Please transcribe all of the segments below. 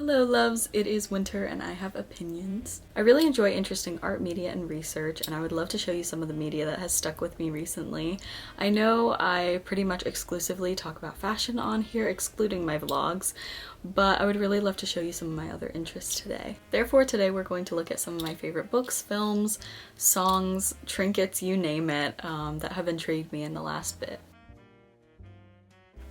Hello loves, it is winter and I have opinions. I really enjoy interesting art media and research, and I would love to show you some of the media that has stuck with me recently. I know I pretty much exclusively talk about fashion on here, excluding my vlogs, but I would really love to show you some of my other interests today. Therefore today we're going to look at some of my favorite books, films, songs, trinkets, you name it, that have intrigued me in the last bit.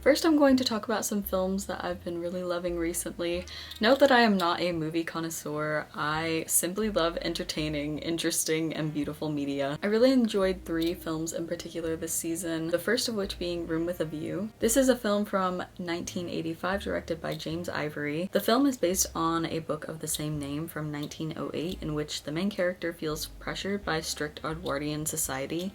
First, I'm going to talk about some films that I've been really loving recently. Note that I am not a movie connoisseur. I simply love entertaining, interesting, and beautiful media. I really enjoyed 3 films in particular this season, the first of which being Room with a View. This is a film from 1985 directed by James Ivory. The film is based on a book of the same name from 1908 in which the main character feels pressured by strict Edwardian society.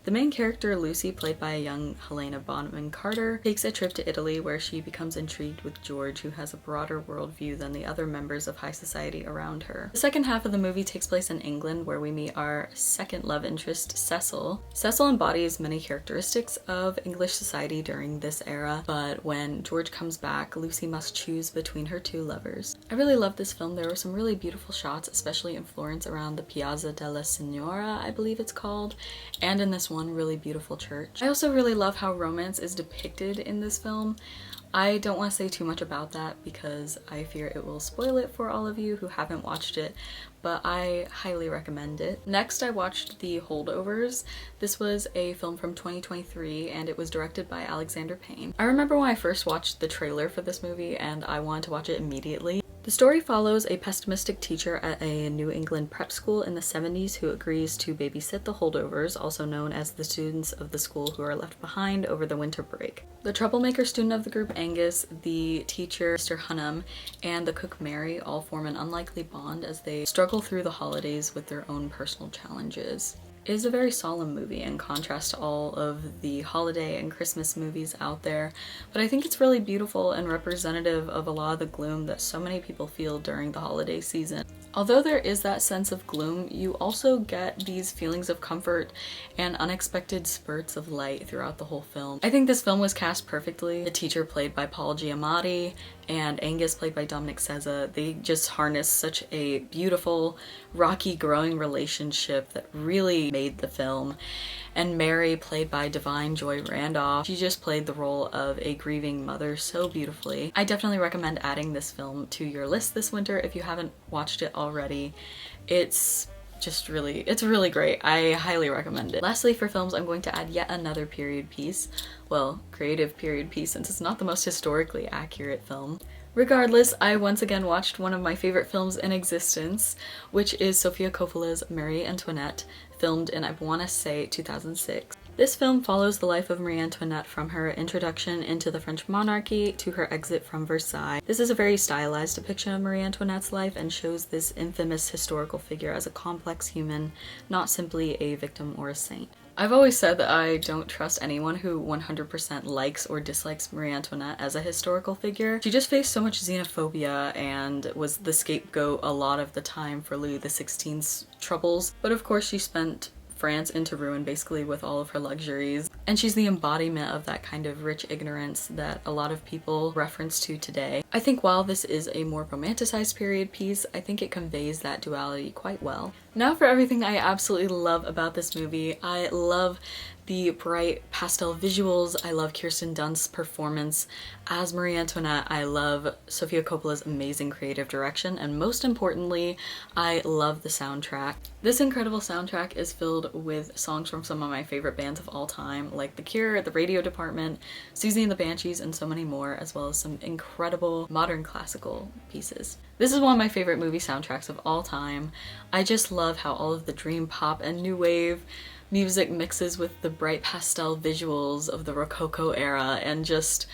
The main character, Lucy, played by a young Helena Bonham Carter, takes a trip to Italy where she becomes intrigued with George, who has a broader worldview than the other members of high society around her. The second half of the movie takes place in England, where we meet our second love interest, Cecil. Cecil embodies many characteristics of English society during this era, but when George comes back, Lucy must choose between her 2 lovers. I really love this film. There were some really beautiful shots, especially in Florence around the Piazza della Signora, I believe it's called, and in this one really beautiful church. I also really love how romance is depicted in this film. I don't want to say too much about that because I fear it will spoil it for all of you who haven't watched it, but I highly recommend it. Next, I watched The Holdovers. This was a film from 2023 and it was directed by Alexander Payne. I remember when I first watched the trailer for this movie and I wanted to watch it immediately. The story follows a pessimistic teacher at a New England prep school in the 70s who agrees to babysit the holdovers, also known as the students of the school who are left behind over the winter break. The troublemaker student of the group, Angus, the teacher, Mr. Hunnam, and the cook, Mary, all form an unlikely bond as they struggle through the holidays with their own personal challenges. It is a very solemn movie in contrast to all of the holiday and Christmas movies out there, but I think it's really beautiful and representative of a lot of the gloom that so many people feel during the holiday season. Although there is that sense of gloom, you also get these feelings of comfort and unexpected spurts of light throughout the whole film. I think this film was cast perfectly. The teacher, played by Paul Giamatti, and Angus, played by Dominic Sezza, they just harness such a beautiful, rocky, growing relationship that really made the film. And Mary, played by Divine Joy Randolph, she just played the role of a grieving mother so beautifully. I definitely recommend adding this film to your list this winter if you haven't watched it already. It's really great. I highly recommend it. Lastly, for films, I'm going to add yet another period piece. Well, creative period piece, since it's not the most historically accurate film. Regardless, I once again watched one of my favorite films in existence, which is Sofia Coppola's Marie Antoinette, filmed in, I want to say, 2006. This film follows the life of Marie Antoinette from her introduction into the French monarchy to her exit from Versailles. This is a very stylized depiction of Marie Antoinette's life and shows this infamous historical figure as a complex human, not simply a victim or a saint. I've always said that I don't trust anyone who 100% likes or dislikes Marie Antoinette as a historical figure. She just faced so much xenophobia and was the scapegoat a lot of the time for Louis XVI's troubles, but of course she spent France into ruin basically with all of her luxuries. And she's the embodiment of that kind of rich ignorance that a lot of people reference to today. I think while this is a more romanticized period piece, I think it conveys that duality quite well. Now for everything I absolutely love about this movie. I love the bright pastel visuals. I love Kirsten Dunst's performance as Marie Antoinette. I love Sofia Coppola's amazing creative direction, and most importantly, I love the soundtrack. This incredible soundtrack is filled with songs from some of my favorite bands of all time, like The Cure, The Radio Department, Susie and the Banshees, and so many more, as well as some incredible modern classical pieces. This is one of my favorite movie soundtracks of all time. I just love how all of the dream pop and new wave music mixes with the bright pastel visuals of the Rococo era, and just,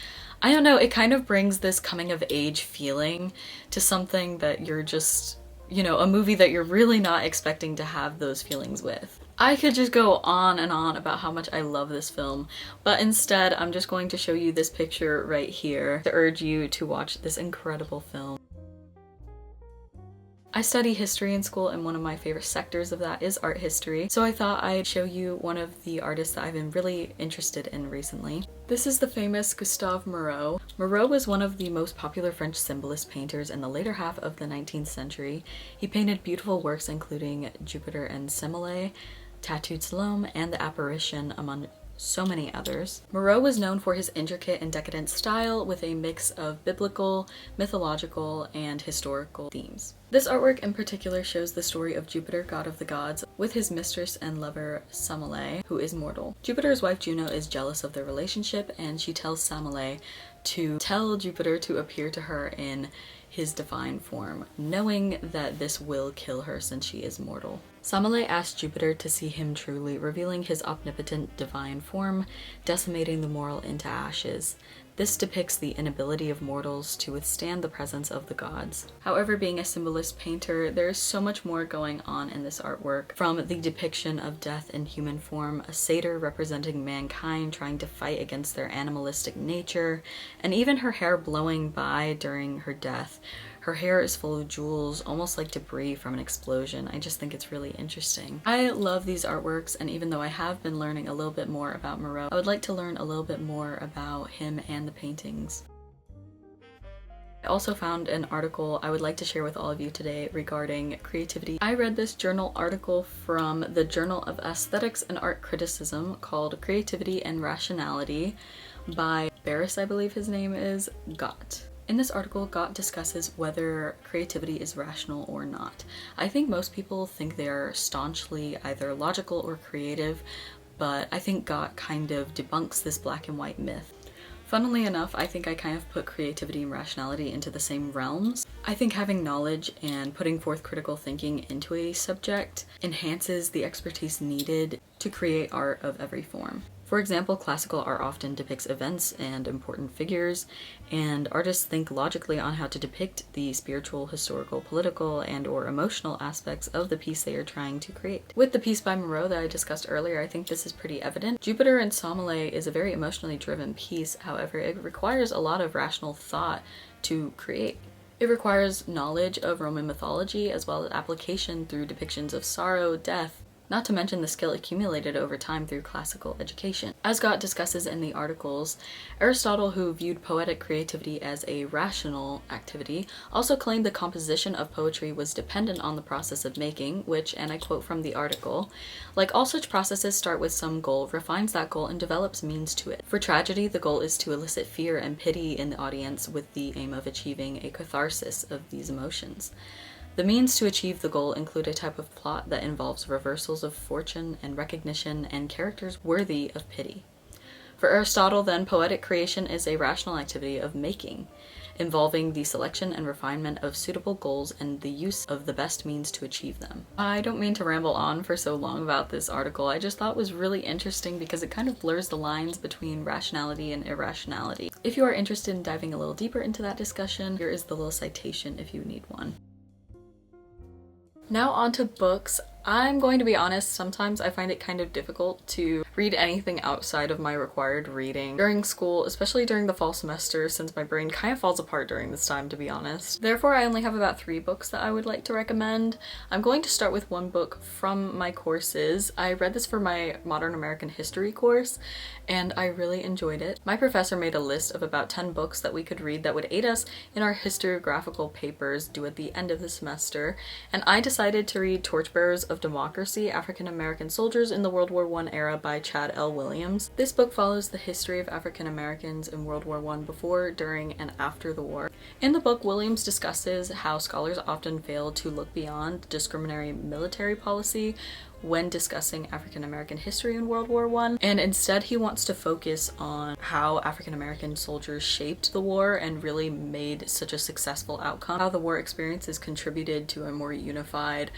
I don't know, it kind of brings this coming of age feeling to something that you're just, you know, a movie that you're really not expecting to have those feelings with. I could just go on and on about how much I love this film, but instead I'm just going to show you this picture right here to urge you to watch this incredible film. I study history in school, and one of my favorite sectors of that is art history, so I thought I'd show you one of the artists that I've been really interested in recently. This is the famous Gustave Moreau. Moreau was one of the most popular French symbolist painters in the later half of the 19th century. He painted beautiful works including Jupiter and Semele, Tattooed Salome, and The Apparition, among so many others. Moreau was known for his intricate and decadent style with a mix of biblical, mythological, and historical themes. This artwork in particular shows the story of Jupiter, god of the gods, with his mistress and lover Semele, who is mortal. Jupiter's wife Juno is jealous of their relationship, and she tells Semele to tell Jupiter to appear to her in his divine form, knowing that this will kill her since she is mortal. Semele asks Jupiter to see him truly, revealing his omnipotent divine form, decimating the mortal into ashes. This depicts the inability of mortals to withstand the presence of the gods. However, being a symbolist painter, there is so much more going on in this artwork, from the depiction of death in human form, a satyr representing mankind trying to fight against their animalistic nature, and even her hair blowing by during her death. Her hair is full of jewels, almost like debris from an explosion. I just think it's really interesting. I love these artworks, and even though I have been learning a little bit more about Moreau, I would like to learn a little bit more about him and the paintings. I also found an article I would like to share with all of you today regarding creativity. I read this journal article from the Journal of Aesthetics and Art Criticism called Creativity and Rationality by Barris, I believe his name is, Gott. In this article, Gott discusses whether creativity is rational or not. I think most people think they are staunchly either logical or creative, but I think Gott kind of debunks this black and white myth. Funnily enough, I think I kind of put creativity and rationality into the same realms. I think having knowledge and putting forth critical thinking into a subject enhances the expertise needed to create art of every form. For example, classical art often depicts events and important figures, and artists think logically on how to depict the spiritual, historical, political, and/or emotional aspects of the piece they are trying to create. With the piece by Moreau that I discussed earlier, I think this is pretty evident. Jupiter and Semele is a very emotionally driven piece, however, it requires a lot of rational thought to create. It requires knowledge of Roman mythology as well as application through depictions of sorrow, death, not to mention the skill accumulated over time through classical education. As Scott discusses in the articles, Aristotle, who viewed poetic creativity as a rational activity, also claimed the composition of poetry was dependent on the process of making, which, and I quote from the article, like all such processes start with some goal, refines that goal, and develops means to it. For tragedy, the goal is to elicit fear and pity in the audience with the aim of achieving a catharsis of these emotions. The means to achieve the goal include a type of plot that involves reversals of fortune and recognition and characters worthy of pity. For Aristotle, then, poetic creation is a rational activity of making, involving the selection and refinement of suitable goals and the use of the best means to achieve them. I don't mean to ramble on for so long about this article, I just thought it was really interesting because it kind of blurs the lines between rationality and irrationality. If you are interested in diving a little deeper into that discussion, here is the little citation if you need one. Now on to books. I'm going to be honest, sometimes I find it kind of difficult to read anything outside of my required reading during school, especially during the fall semester, since my brain kind of falls apart during this time, to be honest. Therefore, I only have about 3 books that I would like to recommend. I'm going to start with one book from my courses. I read this for my Modern American History course, and I really enjoyed it. My professor made a list of about 10 books that we could read that would aid us in our historiographical papers due at the end of the semester, and I decided to read Torchbearers of Democracy, African American Soldiers in the World War I Era by Chad L. Williams. This book follows the history of African Americans in World War I before, during, and after the war. In the book, Williams discusses how scholars often fail to look beyond discriminatory military policy when discussing African American history in World War I, and instead he wants to focus on how African American soldiers shaped the war and really made such a successful outcome, how the war experiences contributed to a more unified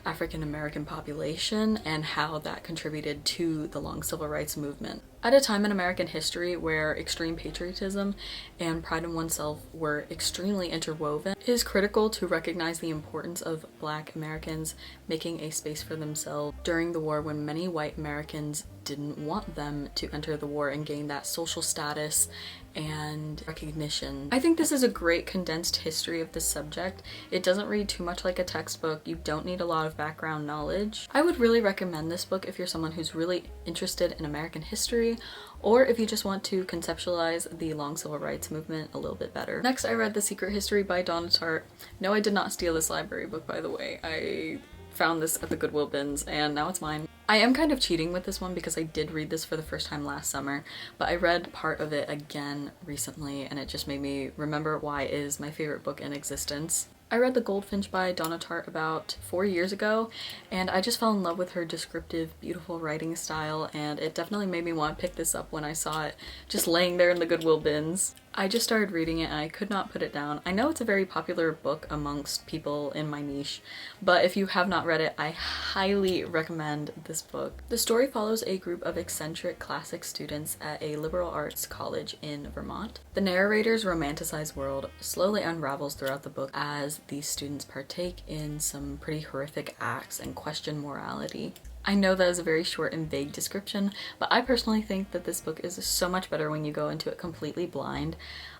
African American population, and how that contributed to the long civil rights movement. At a time in American history where extreme patriotism and pride in oneself were extremely interwoven, it is critical to recognize the importance of Black Americans making a space for themselves during the war when many white Americans didn't want them to enter the war and gain that social status and recognition. I think this is a great condensed history of this subject. It doesn't read too much like a textbook. You don't need a lot of background knowledge. I would really recommend this book if you're someone who's really interested in American history, or if you just want to conceptualize the long civil rights movement a little bit better. Next, I read The Secret History by Donna Tartt. No, I did not steal this library book, by the way. I found this at the Goodwill bins and now it's mine. I am kind of cheating with this one because I did read this for the first time last summer, but I read part of it again recently and it just made me remember why it is my favorite book in existence. I read The Goldfinch by Donna Tartt about 4 years ago, and I just fell in love with her descriptive, beautiful writing style, and it definitely made me want to pick this up when I saw it just laying there in the Goodwill bins. I just started reading it and I could not put it down. I know it's a very popular book amongst people in my niche, but if you have not read it, I highly recommend this book. The story follows a group of eccentric classic students at a liberal arts college in Vermont. The narrator's romanticized world slowly unravels throughout the book as these students partake in some pretty horrific acts and question morality. I know that is a very short and vague description, but I personally think that this book is so much better when you go into it completely blind.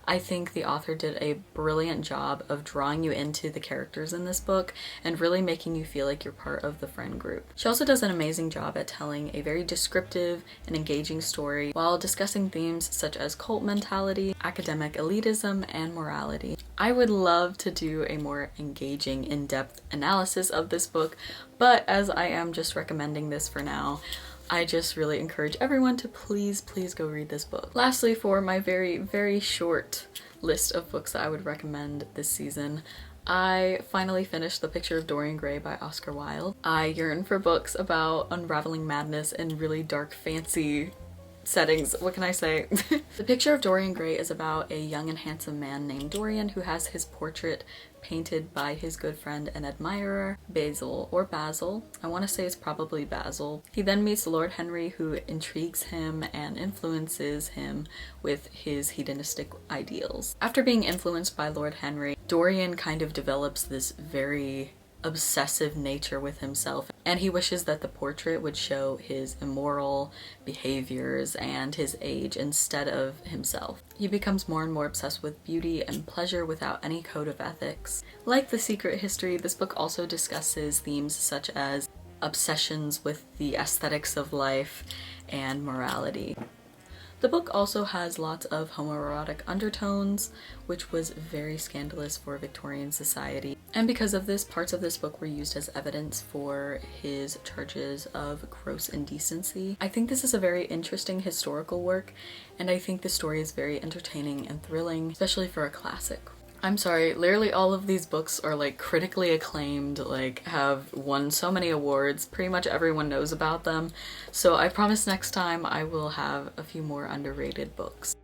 I think the author did a brilliant job of drawing you into the characters in this book and really making you feel like you're part of the friend group. She also does an amazing job at telling a very descriptive and engaging story while discussing themes such as cult mentality, academic elitism, and morality. I would love to do a more engaging, in-depth analysis of this book, but as I am just recommending this for now, I just really encourage everyone to please go read this book. Lastly, for my very short list of books that I would recommend this season, I finally finished The Picture of Dorian Gray by Oscar Wilde. I yearn for books about unraveling madness in really dark, fancy settings. What can I say? The Picture of Dorian Gray is about a young and handsome man named Dorian who has his portrait painted by his good friend and admirer, Basil, or Basil. I want to say it's probably Basil. He then meets Lord Henry, who intrigues him and influences him with his hedonistic ideals. After being influenced by Lord Henry, Dorian kind of develops this very obsessive nature with himself, and he wishes that the portrait would show his immoral behaviors and his age instead of himself. He becomes more and more obsessed with beauty and pleasure without any code of ethics. Like The Secret History, this book also discusses themes such as obsessions with the aesthetics of life and morality. The book also has lots of homoerotic undertones, which was very scandalous for Victorian society. And because of this, parts of this book were used as evidence for his charges of gross indecency. I think this is a very interesting historical work, and I think the story is very entertaining and thrilling, especially for a classic. I'm sorry, literally all of these books are like critically acclaimed, like have won so many awards, pretty much everyone knows about them, so I promise next time I will have a few more underrated books.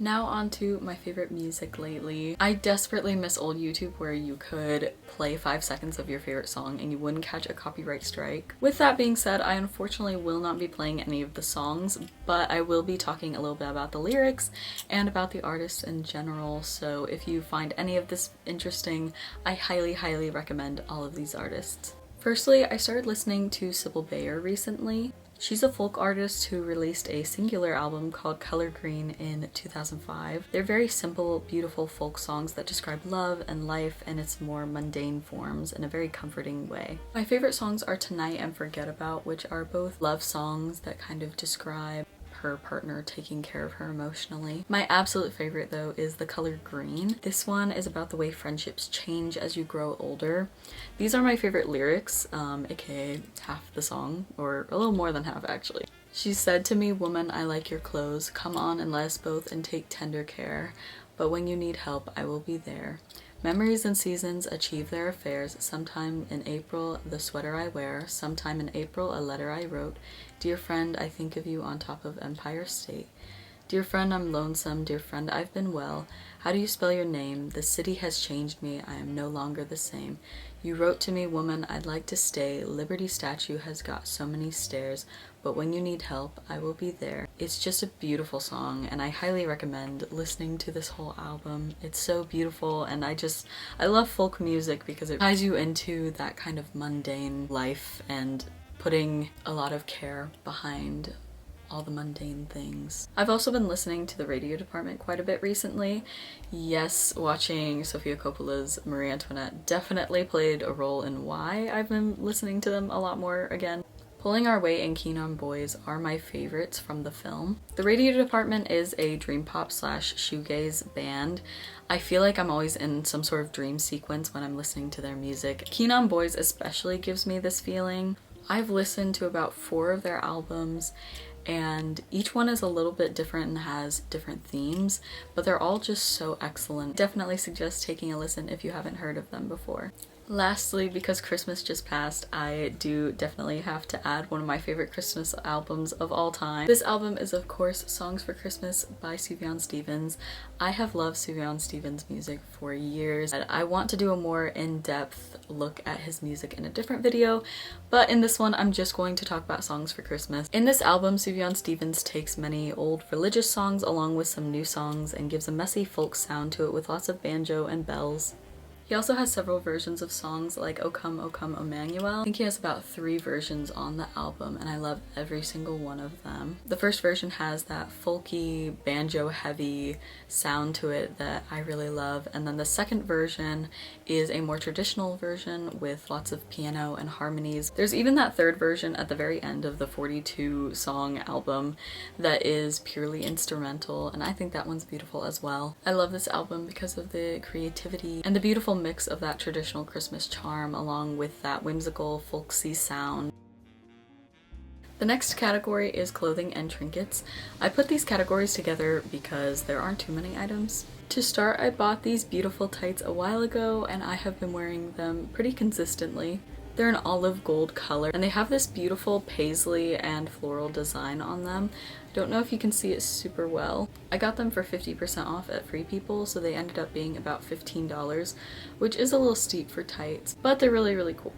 Now on to my favorite music lately. I desperately miss old YouTube where you could play 5 seconds of your favorite song and you wouldn't catch a copyright strike. With that being said, I unfortunately will not be playing any of the songs, but I will be talking a little bit about the lyrics and about the artists in general, so if you find any of this interesting, I highly recommend all of these artists. Firstly, I started listening to Sybil Bayer recently. She's a folk artist who released a singular album called Color Green in 2005. They're very simple, beautiful folk songs that describe love and life in its more mundane forms in a very comforting way. My favorite songs are Tonight and Forget About, which are both love songs that kind of describe her partner taking care of her emotionally. My absolute favorite though is The Color Green. This one is about the way friendships change as you grow older. These are my favorite lyrics, aka half the song, or a little more than half actually. She said to me, "Woman, I like your clothes. Come on and let us both and take tender care. But when you need help, I will be there. Memories and seasons achieve their affairs. Sometime in April, the sweater I wear. Sometime in April, a letter I wrote. Dear friend, I think of you on top of Empire State. Dear friend, I'm lonesome. Dear friend, I've been well. How do you spell your name? The city has changed me. I am no longer the same. You wrote to me, woman, I'd like to stay. Liberty statue has got so many stairs, but when you need help, I will be there. It's just a beautiful song, and I highly recommend listening to this whole album. It's so beautiful, and I love folk music because it ties you into that kind of mundane life and putting a lot of care behind all the mundane things. I've also been listening to the radio department quite a bit recently. Yes, watching Sofia Coppola's Marie Antoinette definitely played a role in why I've been listening to them a lot more again. Pulling Our Weight and Keen on Boys are my favorites from the film. The radio department is a dream pop / shoegaze band. I feel like I'm always in some sort of dream sequence when I'm listening to their music. Keen on Boys especially gives me this feeling. I've listened to about 4 of their albums, and each one is a little bit different and has different themes, but they're all just so excellent. Definitely suggest taking a listen if you haven't heard of them before. Lastly, because Christmas just passed, I do definitely have to add one of my favorite Christmas albums of all time. This album is, of course, Songs for Christmas by Sufjan Stevens. I have loved Sufjan Stevens' music for years. I want to do a more in-depth look at his music in a different video, but in this one, I'm just going to talk about Songs for Christmas. In this album, Sufjan Stevens takes many old religious songs along with some new songs and gives a messy folk sound to it with lots of banjo and bells. He also has several versions of songs like O Come, Emmanuel. I think he has about 3 versions on the album, and I love every single one of them. The first version has that folky, banjo-heavy sound to it that I really love, and then the second version is a more traditional version with lots of piano and harmonies. There's even that third version at the very end of the 42-song album that is purely instrumental, and I think that one's beautiful as well. I love this album because of the creativity and the beautiful mix of that traditional Christmas charm along with that whimsical folksy sound. The next category is clothing and trinkets. I put these categories together because there aren't too many items. To start, I bought these beautiful tights a while ago and I have been wearing them pretty consistently. They're an olive gold color and they have this beautiful paisley and floral design on them. Don't know if you can see it super well. I got them for 50% off at Free People, so they ended up being about $15, which is a little steep for tights, but they're really, really cool.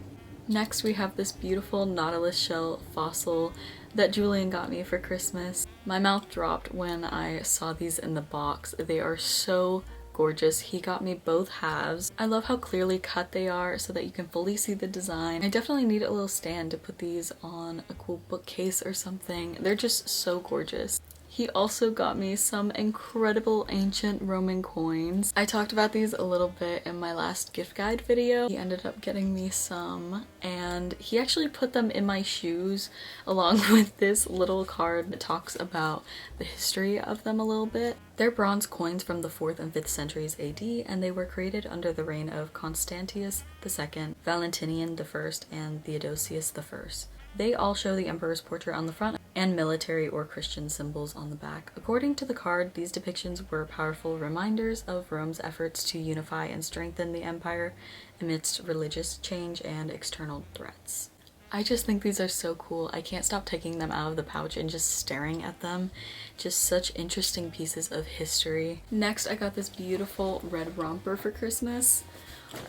Next, we have this beautiful nautilus shell fossil that Julian got me for Christmas. My mouth dropped when I saw these in the box. They are so gorgeous. He got me both halves. I love how clearly cut they are so that you can fully see the design. I definitely need a little stand to put these on a cool bookcase or something. They're just so gorgeous. He also got me some incredible ancient Roman coins. I talked about these a little bit in my last gift guide video. He ended up getting me some, and he actually put them in my shoes along with this little card that talks about the history of them a little bit. They're bronze coins from the 4th and 5th centuries AD, and they were created under the reign of Constantius II, Valentinian I, and Theodosius I. They all show the emperor's portrait on the front and military or Christian symbols on the back. According to the card, these depictions were powerful reminders of Rome's efforts to unify and strengthen the empire amidst religious change and external threats. I just think these are so cool. I can't stop taking them out of the pouch and just staring at them. Just such interesting pieces of history. Next, I got this beautiful red romper for Christmas.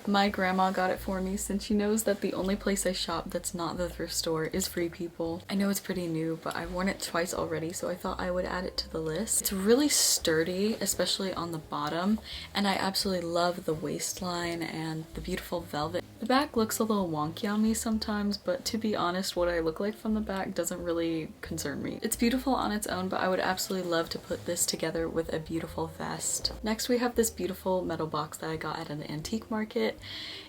My grandma got it for me since she knows that the only place I shop that's not the thrift store is Free People. I know it's pretty new, but I've worn it twice already, so I thought I would add it to the list. It's really sturdy, especially on the bottom, and I absolutely love the waistline and the beautiful velvet. The back looks a little wonky on me sometimes, but to be honest, what I look like from the back doesn't really concern me. It's beautiful on its own, but I would absolutely love to put this together with a beautiful vest. Next, we have this beautiful metal box that I got at an antique market.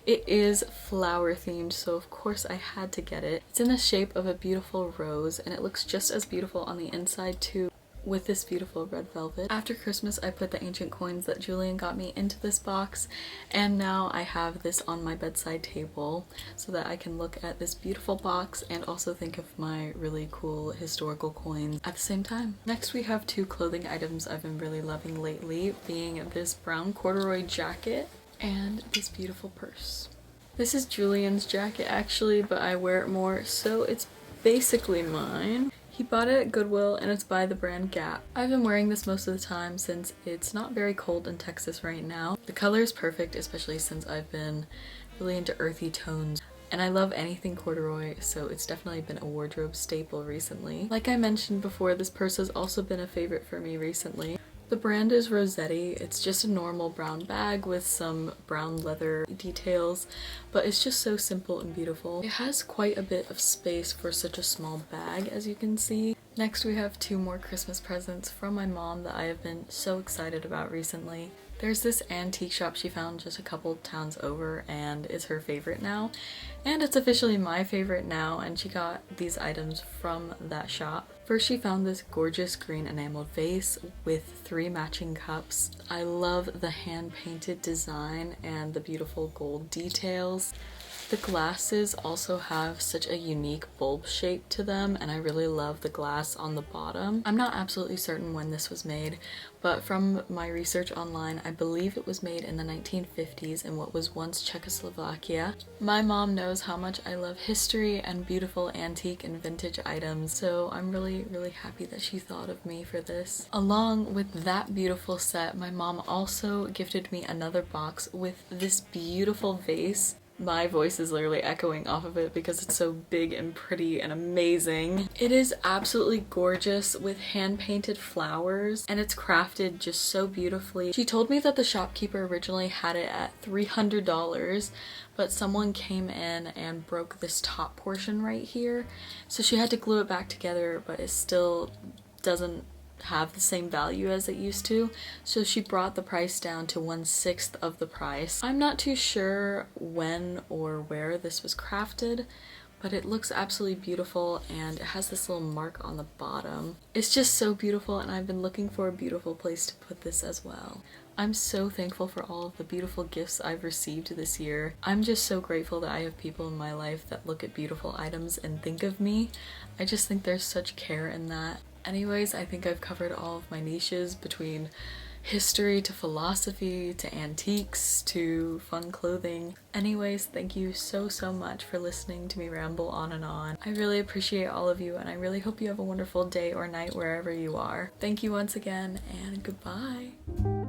It is flower themed, so of course I had to get it. It's in the shape of a beautiful rose, and it looks just as beautiful on the inside too, with this beautiful red velvet. After Christmas, I put the ancient coins that Julian got me into this box, and now I have this on my bedside table so that I can look at this beautiful box and also think of my really cool historical coins at the same time. Next, we have 2 clothing items I've been really loving lately, being this brown corduroy jacket and this beautiful purse. This is Julian's jacket actually, but I wear it more, so it's basically mine. He bought it at Goodwill and it's by the brand Gap. I've been wearing this most of the time since it's not very cold in Texas right now. The color is perfect, especially since I've been really into earthy tones. And I love anything corduroy, so it's definitely been a wardrobe staple recently. Like I mentioned before, this purse has also been a favorite for me recently. The brand is Rossetti. It's just a normal brown bag with some brown leather details, but it's just so simple and beautiful. It has quite a bit of space for such a small bag, as you can see. Next, we have 2 more Christmas presents from my mom that I have been so excited about recently. There's this antique shop she found just a couple towns over and it's her favorite now. And it's officially my favorite now, and she got these items from that shop. First, she found this gorgeous green enameled vase with 3 matching cups. I love the hand-painted design and the beautiful gold details. The glasses also have such a unique bulb shape to them, and I really love the glass on the bottom. I'm not absolutely certain when this was made, but from my research online, I believe it was made in the 1950s in what was once Czechoslovakia. My mom knows how much I love history and beautiful antique and vintage items, so I'm really happy that she thought of me for this. Along with that beautiful set, my mom also gifted me another box with this beautiful vase. My voice is literally echoing off of it because it's so big and pretty and amazing. It is absolutely gorgeous with hand-painted flowers, and it's crafted just so beautifully. She told me that the shopkeeper originally had it at $300, but someone came in and broke this top portion right here, so she had to glue it back together, but it still doesn't have the same value as it used to, so she brought the price down to 1/6 of the price. I'm not too sure when or where this was crafted, but it looks absolutely beautiful and it has this little mark on the bottom. It's just so beautiful, and I've been looking for a beautiful place to put this as well. I'm so thankful for all of the beautiful gifts I've received this year. I'm just so grateful that I have people in my life that look at beautiful items and think of me. I just think there's such care in that. Anyways, I think I've covered all of my niches, between history to philosophy to antiques to fun clothing. Anyways, thank you so much for listening to me ramble on and on. I really appreciate all of you, and I really hope you have a wonderful day or night wherever you are. Thank you once again, and goodbye.